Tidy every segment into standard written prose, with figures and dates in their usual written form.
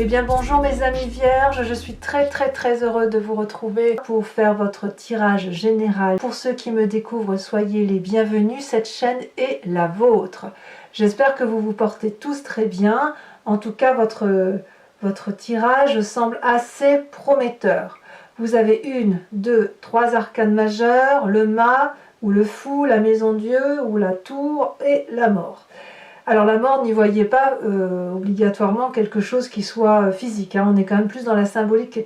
Eh bien bonjour mes amis vierges, je suis très heureux de vous retrouver pour faire votre tirage général. Pour ceux qui me découvrent, soyez les bienvenus, cette chaîne est la vôtre. J'espère que vous vous portez tous très bien. En tout cas, votre tirage semble assez prometteur. Vous avez 1, 2, 3 arcanes majeures, le mât ou le fou, la maison Dieu ou la tour et la mort. Alors la mort, n'y voyez pas obligatoirement quelque chose qui soit physique, hein. On est quand même plus dans la symbolique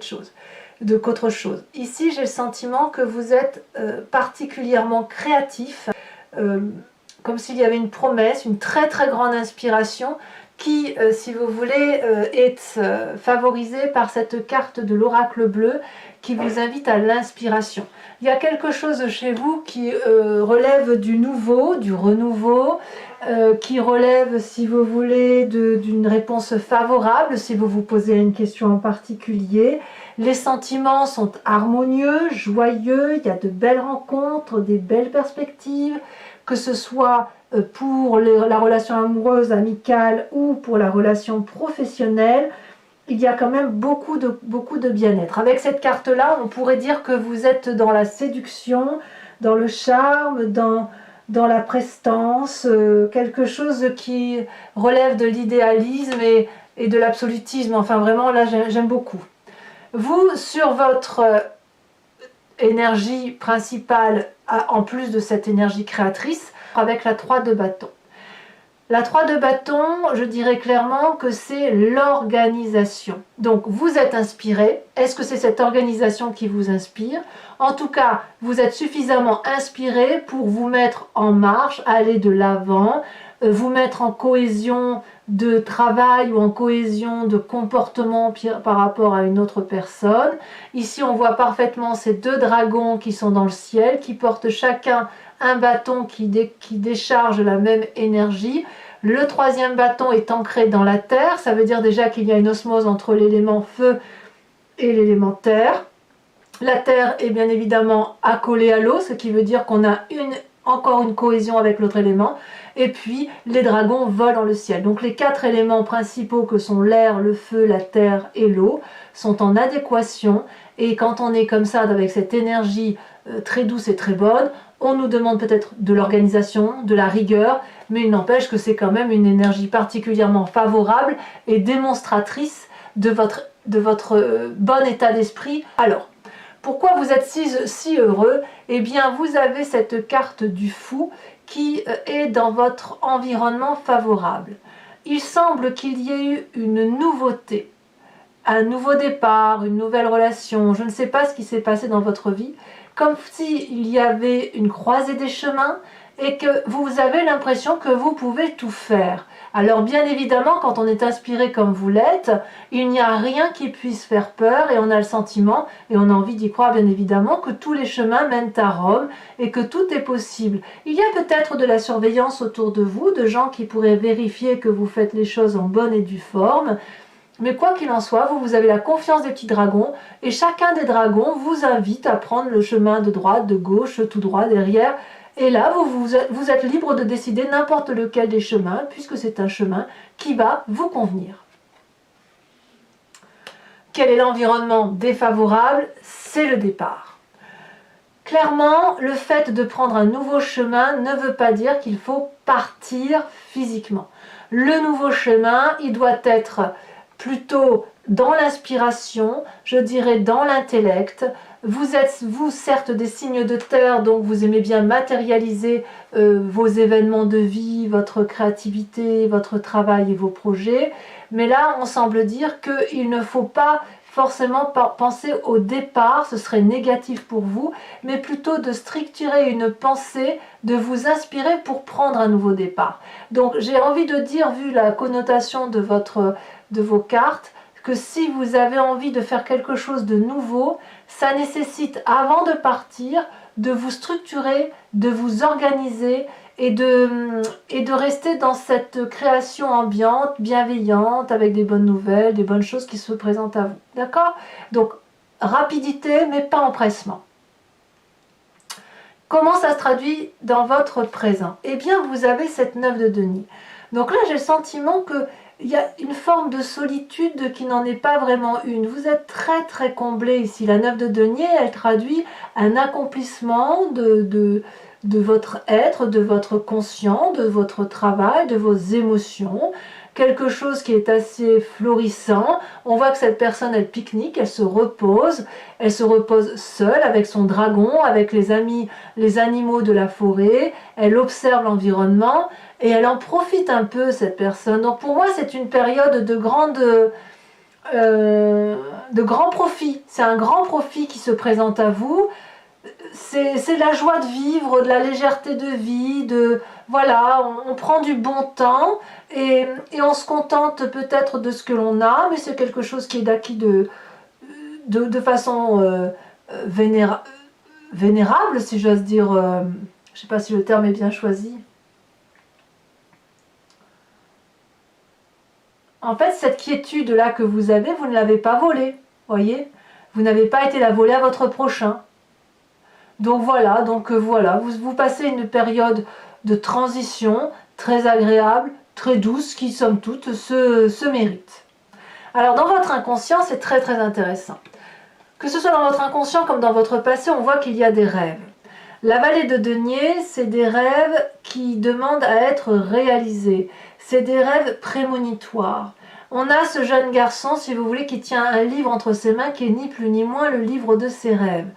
qu'autre chose. Ici, j'ai le sentiment que vous êtes particulièrement créatif, comme s'il y avait une promesse, une très grande inspiration qui, si vous voulez, est favorisée par cette carte de l'oracle bleu qui vous invite à l'inspiration. Il y a quelque chose chez vous qui relève du nouveau, du renouveau, qui relève, si vous voulez, d'une réponse favorable, si vous vous posez une question en particulier. Les sentiments sont harmonieux, joyeux, il y a de belles rencontres, des belles perspectives, que ce soit pour la relation amoureuse, amicale ou pour la relation professionnelle. Il y a quand même beaucoup de bien-être. Avec cette carte-là, on pourrait dire que vous êtes dans la séduction, dans le charme, dans la prestance, quelque chose qui relève de l'idéalisme et de l'absolutisme. Enfin vraiment, là, j'aime beaucoup. Vous, sur votre énergie principale, en plus de cette énergie créatrice, avec la 3 de bâton. La 3 de bâton, je dirais clairement que c'est l'organisation. Donc vous êtes inspiré. Est-ce que c'est cette organisation qui vous inspire? En tout cas, vous êtes suffisamment inspiré pour vous mettre en marche, aller de l'avant, vous mettre en cohésion de travail ou en cohésion de comportement par rapport à une autre personne. Ici, on voit parfaitement ces 2 dragons qui sont dans le ciel, qui portent chacun un bâton qui décharge la même énergie. Le 3e bâton est ancré dans la terre, ça veut dire déjà qu'il y a une osmose entre l'élément feu et l'élément terre. La terre est bien évidemment accolée à l'eau, ce qui veut dire qu'on a encore une cohésion avec l'autre élément. Et puis les dragons volent dans le ciel. Donc les 4 éléments principaux que sont l'air, le feu, la terre et l'eau sont en adéquation. Et quand on est comme ça avec cette énergie très douce et très bonne, on nous demande peut-être de l'organisation, de la rigueur, mais il n'empêche que c'est quand même une énergie particulièrement favorable et démonstratrice de votre bon état d'esprit. Alors, pourquoi vous êtes si heureux? Eh bien, vous avez cette carte du fou qui est dans votre environnement favorable. Il semble qu'il y ait eu une nouveauté, un nouveau départ, une nouvelle relation. Je ne sais pas ce qui s'est passé dans votre vie, comme s'il y avait une croisée des chemins et que vous avez l'impression que vous pouvez tout faire. Alors bien évidemment, quand on est inspiré comme vous l'êtes, il n'y a rien qui puisse faire peur et on a le sentiment, et on a envie d'y croire bien évidemment, que tous les chemins mènent à Rome et que tout est possible. Il y a peut-être de la surveillance autour de vous, de gens qui pourraient vérifier que vous faites les choses en bonne et due forme. Mais quoi qu'il en soit, vous avez la confiance des petits dragons et chacun des dragons vous invite à prendre le chemin de droite, de gauche, tout droit, derrière. Et là, vous êtes libre de décider n'importe lequel des chemins puisque c'est un chemin qui va vous convenir. Quel est l'environnement défavorable? C'est le départ. Clairement, le fait de prendre un nouveau chemin ne veut pas dire qu'il faut partir physiquement. Le nouveau chemin, il doit être plutôt dans l'inspiration, je dirais dans l'intellect. Vous êtes, vous, certes des signes de terre, donc vous aimez bien matérialiser vos événements de vie, votre créativité, votre travail et vos projets. Mais là, on semble dire qu'il ne faut pas forcément penser au départ, ce serait négatif pour vous, mais plutôt de structurer une pensée, de vous inspirer pour prendre un nouveau départ. Donc j'ai envie de dire, vu la connotation de vos cartes, que si vous avez envie de faire quelque chose de nouveau, ça nécessite, avant de partir, de vous structurer, de vous organiser et de rester dans cette création ambiante, bienveillante, avec des bonnes nouvelles, des bonnes choses qui se présentent à vous. D'accord? Donc, rapidité, mais pas empressement. Comment ça se traduit dans votre présent? Eh bien, vous avez cette 9 de denier. Donc là, j'ai le sentiment que il y a une forme de solitude qui n'en est pas vraiment une. Vous êtes très très comblé ici. La 9 de denier, elle traduit un accomplissement de votre être, de votre conscient, de votre travail, de vos émotions. Quelque chose qui est assez florissant. On voit que cette personne, elle pique-nique, elle se repose seule avec son dragon, avec les animaux de la forêt. Elle observe l'environnement et elle en profite un peu, cette personne. Donc pour moi, c'est une période de grand profit. C'est un grand profit qui se présente à vous. C'est de la joie de vivre, de la légèreté de vie, voilà, on prend du bon temps et on se contente peut-être de ce que l'on a, mais c'est quelque chose qui est acquis de façon vénérable, si j'ose dire. Je ne sais pas si le terme est bien choisi. En fait, cette quiétude-là que vous avez, vous ne l'avez pas volée, voyez. Vous n'avez pas été la voler à votre prochain. Donc voilà, vous passez une période de transition très agréable, très douce, qui somme toute se mérite. Alors dans votre inconscient, c'est très très intéressant. Que ce soit dans votre inconscient comme dans votre passé, on voit qu'il y a des rêves. La vallée de denier, c'est des rêves qui demandent à être réalisés. C'est des rêves prémonitoires. On a ce jeune garçon, si vous voulez, qui tient un livre entre ses mains qui est ni plus ni moins le livre de ses rêves.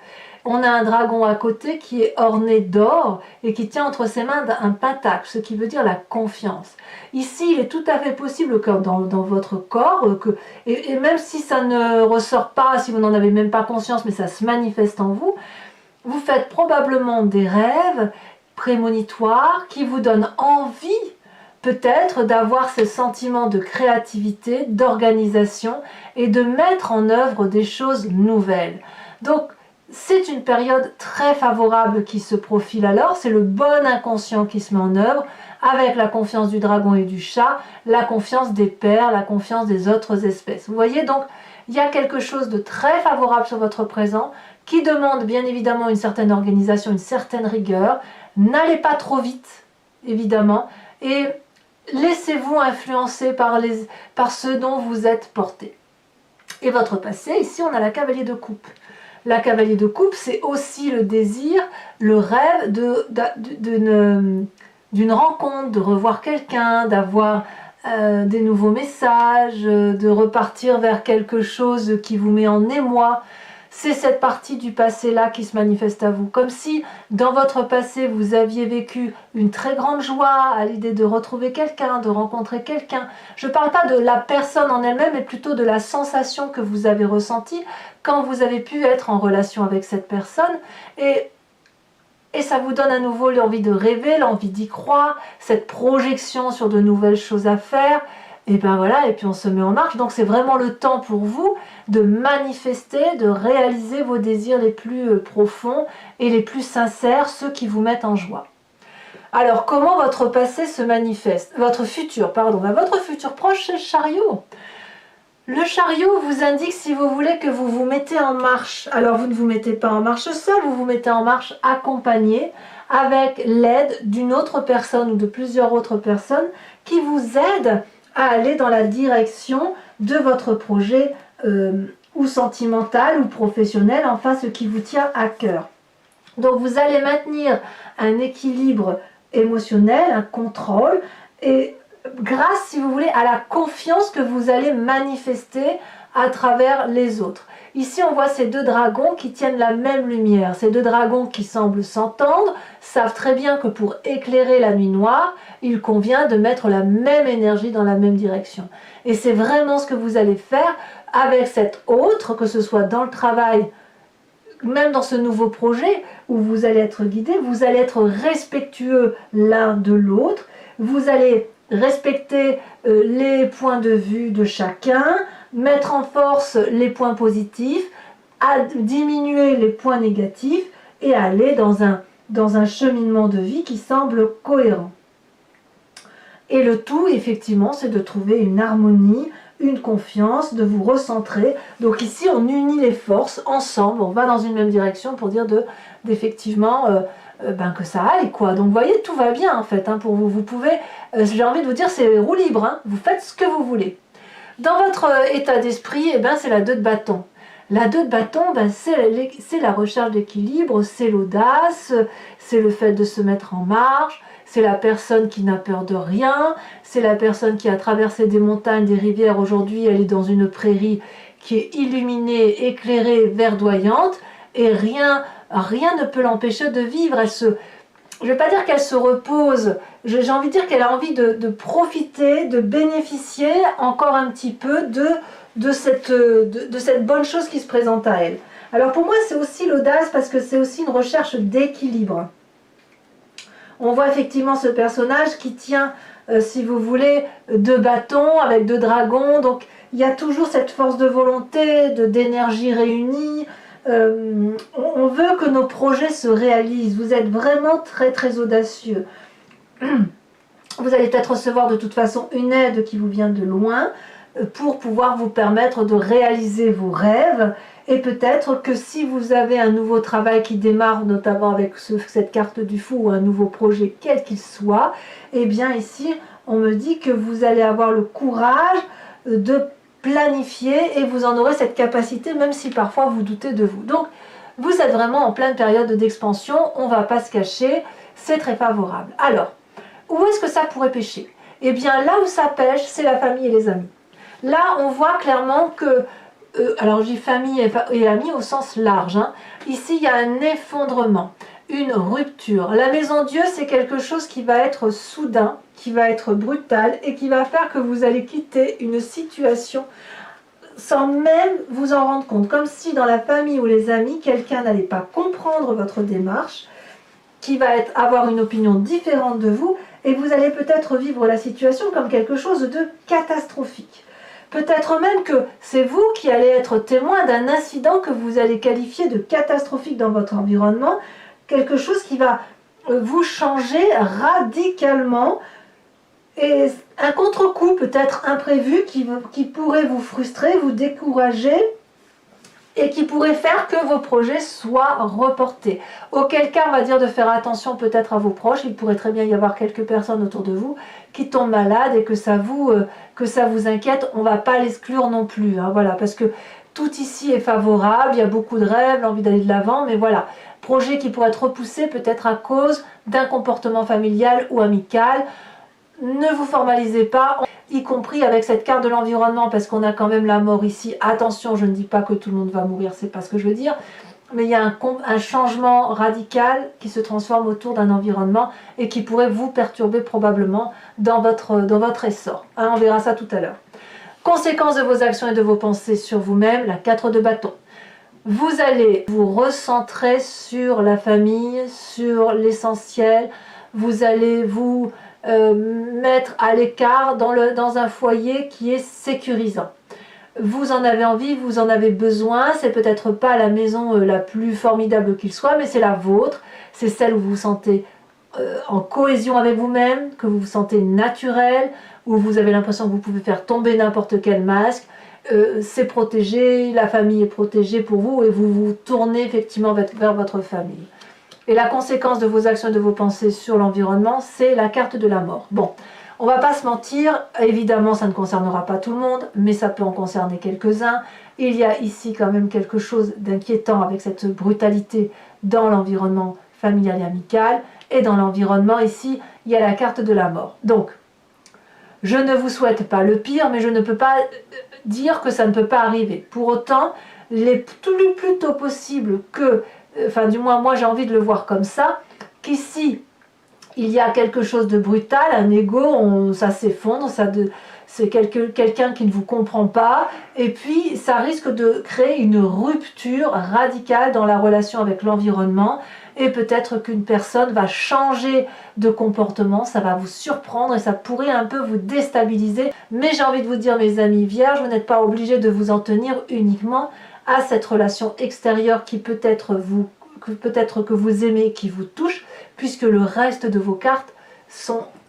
On a un dragon à côté qui est orné d'or et qui tient entre ses mains un pentacle, ce qui veut dire la confiance. Ici, il est tout à fait possible que dans votre corps, et même si ça ne ressort pas, si vous n'en avez même pas conscience, mais ça se manifeste en vous, vous faites probablement des rêves prémonitoires qui vous donnent envie peut-être d'avoir ce sentiment de créativité, d'organisation et de mettre en œuvre des choses nouvelles. Donc, c'est une période très favorable qui se profile alors, c'est le bon inconscient qui se met en œuvre, avec la confiance du dragon et du chat, la confiance des pairs, la confiance des autres espèces. Vous voyez donc, il y a quelque chose de très favorable sur votre présent, qui demande bien évidemment une certaine organisation, une certaine rigueur. N'allez pas trop vite, évidemment, et laissez-vous influencer par ce dont vous êtes porté. Et votre passé, ici on a la cavalier de coupe. La cavalier de coupe, c'est aussi le désir, le rêve d'une rencontre, de revoir quelqu'un, d'avoir des nouveaux messages, de repartir vers quelque chose qui vous met en émoi. C'est cette partie du passé-là qui se manifeste à vous. Comme si, dans votre passé, vous aviez vécu une très grande joie à l'idée de retrouver quelqu'un, de rencontrer quelqu'un. Je ne parle pas de la personne en elle-même, mais plutôt de la sensation que vous avez ressentie quand vous avez pu être en relation avec cette personne. Et ça vous donne à nouveau l'envie de rêver, l'envie d'y croire, cette projection sur de nouvelles choses à faire. Et ben voilà, et puis on se met en marche. Donc c'est vraiment le temps pour vous de manifester, de réaliser vos désirs les plus profonds et les plus sincères, ceux qui vous mettent en joie. Alors comment votre passé se manifeste? Votre futur proche, c'est le chariot. Le chariot vous indique, si vous voulez, que vous vous mettez en marche. Alors vous ne vous mettez pas en marche seul, vous vous mettez en marche accompagné avec l'aide d'une autre personne ou de plusieurs autres personnes qui vous aident à aller dans la direction de votre projet ou sentimental ou professionnel, enfin ce qui vous tient à cœur. Donc vous allez maintenir un équilibre émotionnel, un contrôle, et grâce, si vous voulez, à la confiance que vous allez manifester à travers les autres. Ici, on voit ces deux dragons qui tiennent la même lumière. Ces deux dragons qui semblent s'entendre, savent très bien que pour éclairer la nuit noire, il convient de mettre la même énergie dans la même direction. Et c'est vraiment ce que vous allez faire avec cet autre, que ce soit dans le travail, même dans ce nouveau projet où vous allez être guidé, vous allez être respectueux l'un de l'autre, vous allez respecter les points de vue de chacun, mettre en force les points positifs, diminuer les points négatifs et aller dans un cheminement de vie qui semble cohérent. Et le tout, effectivement, c'est de trouver une harmonie, une confiance, de vous recentrer. Donc ici, on unit les forces ensemble, on va dans une même direction pour dire d'effectivement que ça aille, quoi. Donc vous voyez, tout va bien en fait, hein, pour vous. Vous pouvez, j'ai envie de vous dire, c'est roue libre, hein, vous faites ce que vous voulez. Dans votre état d'esprit, eh ben, c'est la 2 de bâton. La 2 de bâton, ben, c'est la recherche d'équilibre, c'est l'audace, c'est le fait de se mettre en marche, c'est la personne qui n'a peur de rien, c'est la personne qui a traversé des montagnes, des rivières. Aujourd'hui, elle est dans une prairie qui est illuminée, éclairée, verdoyante, et rien ne peut l'empêcher de vivre. Je ne vais pas dire qu'elle se repose, j'ai envie de dire qu'elle a envie de profiter, de bénéficier encore un petit peu de cette bonne chose qui se présente à elle. Alors pour moi, c'est aussi l'audace parce que c'est aussi une recherche d'équilibre. On voit effectivement ce personnage qui tient, si vous voulez, 2 bâtons avec 2 dragons. Donc il y a toujours cette force de volonté, d'énergie réunie. On veut que nos projets se réalisent. Vous êtes vraiment très très audacieux. Vous allez peut-être recevoir de toute façon une aide qui vous vient de loin pour pouvoir vous permettre de réaliser vos rêves. Et peut-être que si vous avez un nouveau travail qui démarre, notamment avec cette carte du fou ou un nouveau projet, quel qu'il soit, eh bien ici, on me dit que vous allez avoir le courage de planifier et vous en aurez cette capacité, même si parfois vous doutez de vous. Donc, vous êtes vraiment en pleine période d'expansion, on ne va pas se cacher, c'est très favorable. Alors, où est-ce que ça pourrait pêcher? Eh bien, là où ça pêche, c'est la famille et les amis. Là, on voit clairement que alors je dis famille et amis au sens large, hein. Ici il y a un effondrement, une rupture. La maison Dieu, c'est quelque chose qui va être soudain, qui va être brutal et qui va faire que vous allez quitter une situation sans même vous en rendre compte. Comme si dans la famille ou les amis, quelqu'un n'allait pas comprendre votre démarche, qui va avoir une opinion différente de vous et vous allez peut-être vivre la situation comme quelque chose de catastrophique. Peut-être même que c'est vous qui allez être témoin d'un incident que vous allez qualifier de catastrophique dans votre environnement, quelque chose qui va vous changer radicalement, et un contre-coup peut-être imprévu qui pourrait vous frustrer, vous décourager, et qui pourrait faire que vos projets soient reportés. Auquel cas, on va dire de faire attention peut-être à vos proches. Il pourrait très bien y avoir quelques personnes autour de vous qui tombent malades et que ça vous inquiète. On ne va pas l'exclure non plus, hein, voilà, parce que tout ici est favorable, il y a beaucoup de rêves, l'envie d'aller de l'avant, mais voilà, projet qui pourrait être repoussé peut-être à cause d'un comportement familial ou amical. Ne vous formalisez pas, y compris avec cette carte de l'environnement, parce qu'on a quand même la mort ici. Attention, je ne dis pas que tout le monde va mourir, c'est pas ce que je veux dire, mais il y a un changement radical qui se transforme autour d'un environnement et qui pourrait vous perturber probablement dans votre essor. Hein, on verra ça tout à l'heure. Conséquences de vos actions et de vos pensées sur vous-même, la 4 de bâton. Vous allez vous recentrer sur la famille, sur l'essentiel. Vous allez vous mettre à l'écart dans un foyer qui est sécurisant. Vous en avez envie, vous en avez besoin, c'est peut-être pas la maison la plus formidable qu'il soit, mais c'est la vôtre, c'est celle où vous vous sentez en cohésion avec vous-même, que vous vous sentez naturel, où vous avez l'impression que vous pouvez faire tomber n'importe quel masque, c'est protégé, la famille est protégée pour vous et vous vous tournez effectivement vers votre famille. Et la conséquence de vos actions et de vos pensées sur l'environnement, c'est la carte de la mort. Bon, on va pas se mentir, évidemment ça ne concernera pas tout le monde, mais ça peut en concerner quelques-uns. Il y a ici quand même quelque chose d'inquiétant avec cette brutalité dans l'environnement familial et amical. Et dans l'environnement ici, il y a la carte de la mort. Donc, je ne vous souhaite pas le pire, mais je ne peux pas dire que ça ne peut pas arriver. Pour autant, il est plus tôt possible que, enfin du moins moi j'ai envie de le voir comme ça, qu'ici il y a quelque chose de brutal, un ego, ça s'effondre, c'est quelqu'un qui ne vous comprend pas, et puis ça risque de créer une rupture radicale dans la relation avec l'environnement, et peut-être qu'une personne va changer de comportement, ça va vous surprendre et ça pourrait un peu vous déstabiliser. Mais j'ai envie de vous dire, mes amis vierges, vous n'êtes pas obligés de vous en tenir uniquement à cette relation extérieure qui peut-être que vous aimez, qui vous touche, puisque le reste de vos cartes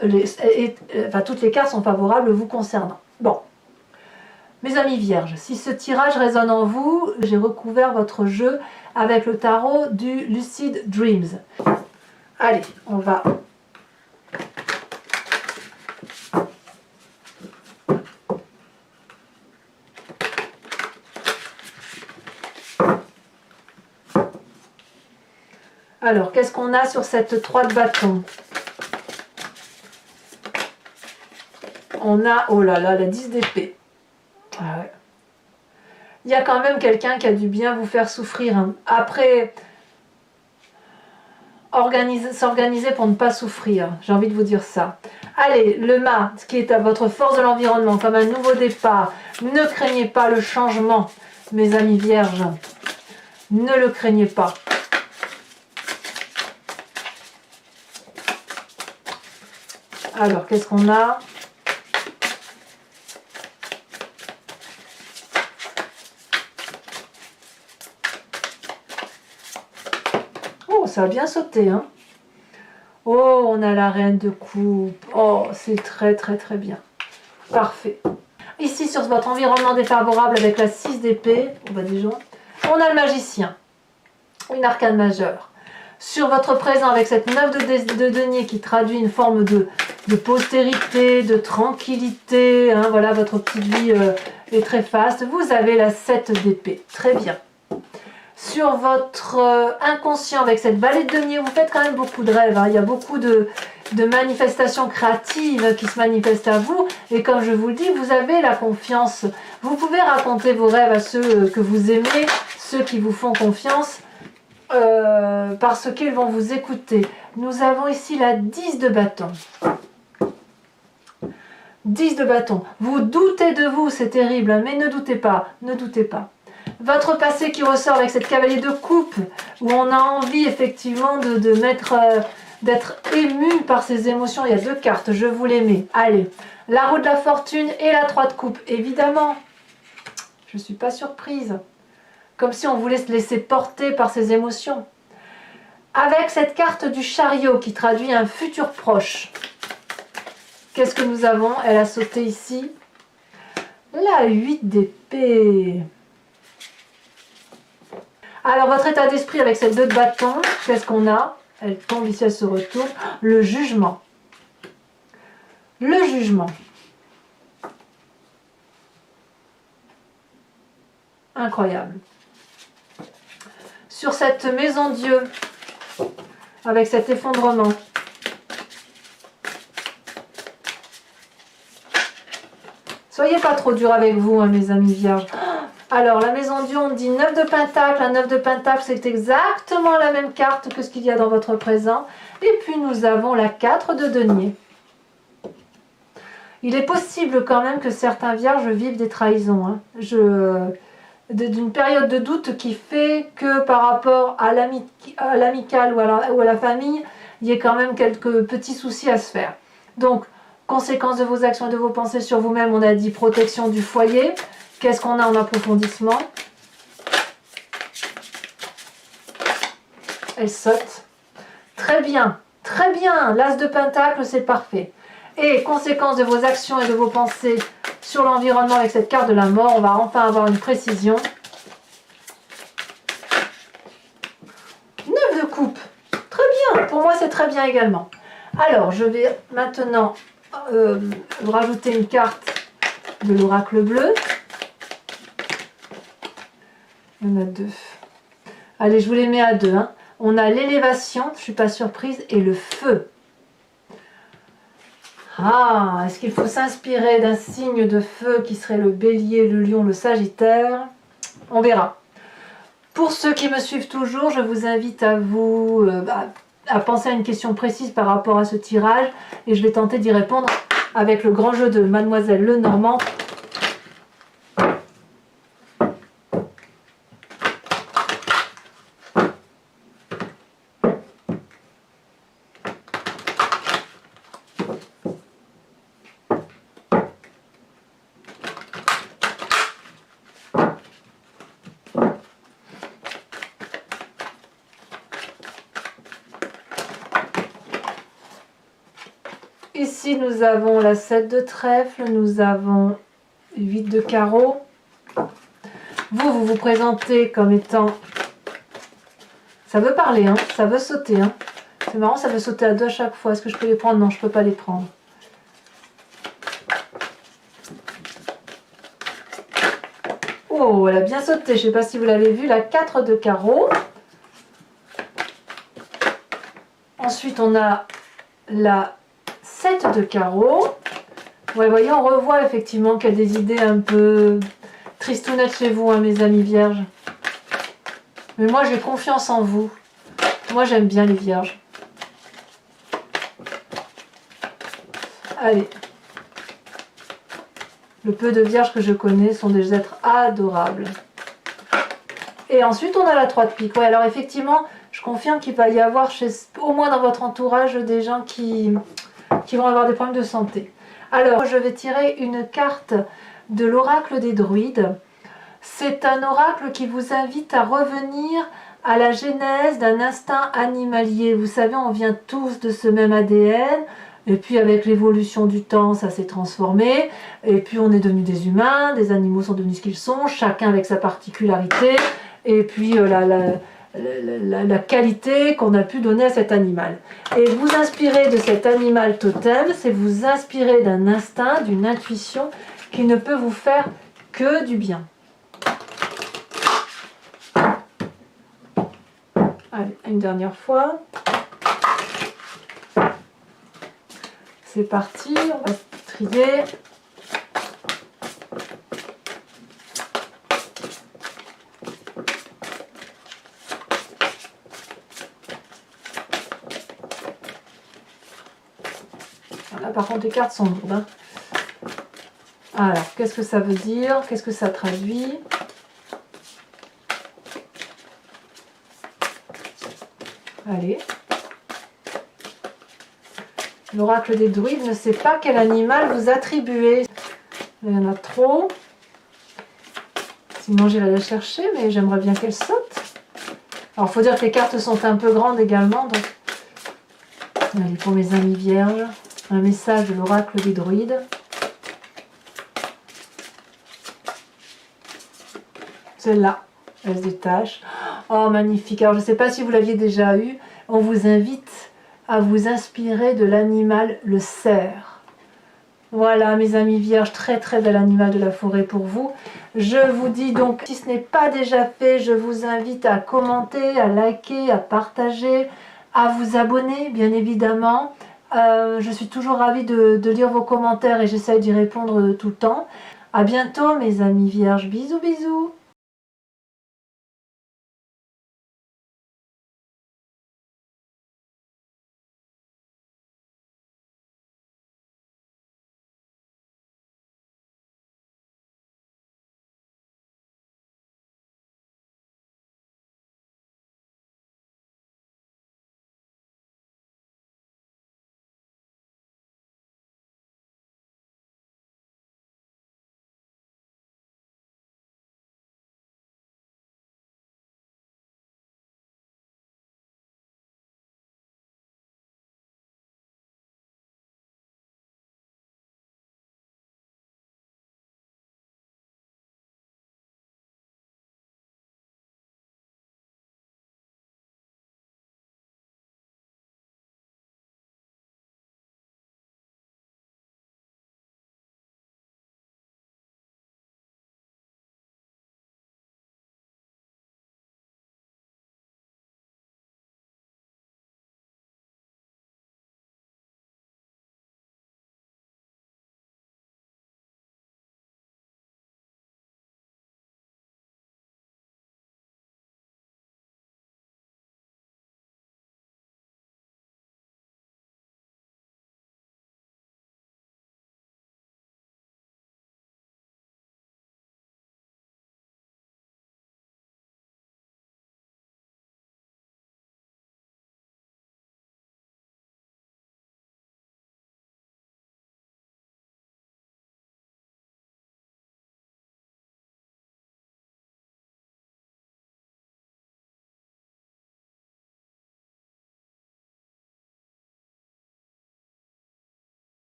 toutes les cartes sont favorables vous concernant. Bon, mes amis vierges, si ce tirage résonne en vous, j'ai recouvert votre jeu avec le tarot du Lucid Dreams. Allez, on va... Alors, qu'est-ce qu'on a sur cette 3 de bâton? On a, oh là là, la 10 d'épée. Ah ouais. Il y a quand même quelqu'un qui a dû bien vous faire souffrir. Hein. Après, s'organiser pour ne pas souffrir. J'ai envie de vous dire ça. Allez, le mât, ce qui est à votre force de l'environnement, comme un nouveau départ. Ne craignez pas le changement, mes amis vierges. Ne le craignez pas. Alors, qu'est-ce qu'on a? Oh, ça a bien sauté, hein? Oh, on a la reine de coupe. Oh, c'est très, très, très bien. Parfait. Ici, sur votre environnement défavorable avec la 6 d'épée, on a le magicien. Une arcane majeure. Sur votre présent avec cette 9 de denier qui traduit une forme de postérité, de tranquillité, hein, voilà, votre petite vie est très faste. Vous avez la 7 d'épée, très bien. Sur votre inconscient avec cette valet de denier, vous faites quand même beaucoup de rêves, hein. Il y a beaucoup de manifestations créatives qui se manifestent à vous, et comme je vous le dis, vous avez la confiance. Vous pouvez raconter vos rêves à ceux que vous aimez, ceux qui vous font confiance, parce qu'ils vont vous écouter. Nous avons ici la 10 de bâton. 10 de bâton. Vous doutez de vous, c'est terrible, hein, mais ne doutez pas, ne doutez pas. Votre passé qui ressort avec cette cavalier de coupe, où on a envie effectivement d'être ému par ses émotions. Il y a 2 cartes, je vous les mets. Allez, la roue de la fortune et la 3 de coupe, évidemment. Je ne suis pas surprise. Comme si on voulait se laisser porter par ses émotions. Avec cette carte du chariot qui traduit un futur proche. Qu'est-ce que nous avons? Elle a sauté ici. La 8 d'épée. Alors, votre état d'esprit avec cette 2 de bâton, qu'est-ce qu'on a? Elle tombe ici, elle se retourne. Le jugement. Le jugement. Incroyable. Sur cette maison Dieu, avec cet effondrement. Soyez pas trop dur avec vous, hein, mes amis vierges. Alors, la maison Dieu, on dit 9 de pentacle. Un 9 de pentacle, c'est exactement la même carte que ce qu'il y a dans votre présent. Et puis, nous avons la 4 de denier. Il est possible quand même que certains vierges vivent des trahisons. Hein. D'une période de doute qui fait que par rapport à l'amical ou à la famille, il y ait quand même quelques petits soucis à se faire. Donc, conséquence de vos actions et de vos pensées sur vous-même, on a dit protection du foyer. Qu'est-ce qu'on a en approfondissement? Elle saute. Très bien, très bien. L'as de pentacle, c'est parfait. Et conséquence de vos actions et de vos pensées sur l'environnement avec cette carte de la mort, on va enfin avoir une précision. 9 de coupe. Très bien. Pour moi, c'est très bien également. Alors, je vais maintenant rajouter une carte de l'oracle bleu. Il y en a 2. Allez, je vous les mets à 2. Hein. On a l'élévation, je ne suis pas surprise, et le feu. Ah, est-ce qu'il faut s'inspirer d'un signe de feu qui serait le bélier, le lion, le sagittaire? On verra. Pour ceux qui me suivent toujours, je vous invite à à penser à une question précise par rapport à ce tirage, et je vais tenter d'y répondre avec le grand jeu de Mademoiselle Lenormand. Ici, nous avons la 7 de trèfle, nous avons 8 de carreau. Vous vous présentez comme étant... Ça veut parler, hein, ça veut sauter. Hein. C'est marrant, ça veut sauter à deux à chaque fois. Est-ce que je peux les prendre? Non, je ne peux pas les prendre. Oh, elle a bien sauté. Je ne sais pas si vous l'avez vu, la 4 de carreau. Ensuite, on a la 7 de carreau. Ouais, voyez, on revoit effectivement qu'il y a des idées un peu tristounettes chez vous, hein, mes amis vierges. Mais moi, j'ai confiance en vous. Moi, j'aime bien les vierges. Allez. Le peu de vierges que je connais sont des êtres adorables. Et ensuite, on a la 3 de pique. Ouais, alors effectivement, je confirme qu'il va y avoir, au moins dans votre entourage, des gens qui vont avoir des problèmes de santé. Alors, je vais tirer une carte de l'oracle des druides. C'est un oracle qui vous invite à revenir à la genèse d'un instinct animalier. Vous savez, on vient tous de ce même ADN. Et puis avec l'évolution du temps, ça s'est transformé. Et puis on est devenus des humains, des animaux sont devenus ce qu'ils sont, chacun avec sa particularité. Et puis la qualité qu'on a pu donner à cet animal. Et vous inspirer de cet animal totem, c'est vous inspirer d'un instinct, d'une intuition qui ne peut vous faire que du bien. Allez, une dernière fois. C'est parti, on va trier. Là, par contre, les cartes sont lourdes. Hein. Alors, qu'est-ce que ça veut dire? Qu'est-ce que ça traduit? Allez. L'oracle des druides ne sait pas quel animal vous attribuer. Il y en a trop. Sinon, j'irai la chercher, mais j'aimerais bien qu'elle saute. Alors, il faut dire que les cartes sont un peu grandes également. Donc... Allez, pour mes amis vierges, un message de l'oracle des druides. Celle-là, elle se détache. Oh, magnifique. Alors, je ne sais pas si vous l'aviez déjà eu. On vous invite à vous inspirer de l'animal, le cerf. Voilà, mes amis vierges, très très bel animal de la forêt pour vous. Je vous dis donc, si ce n'est pas déjà fait, je vous invite à commenter, à liker, à partager, à vous abonner, bien évidemment. Je suis toujours ravie de lire vos commentaires et j'essaie d'y répondre tout le temps. À bientôt, mes amis vierges. Bisous, bisous.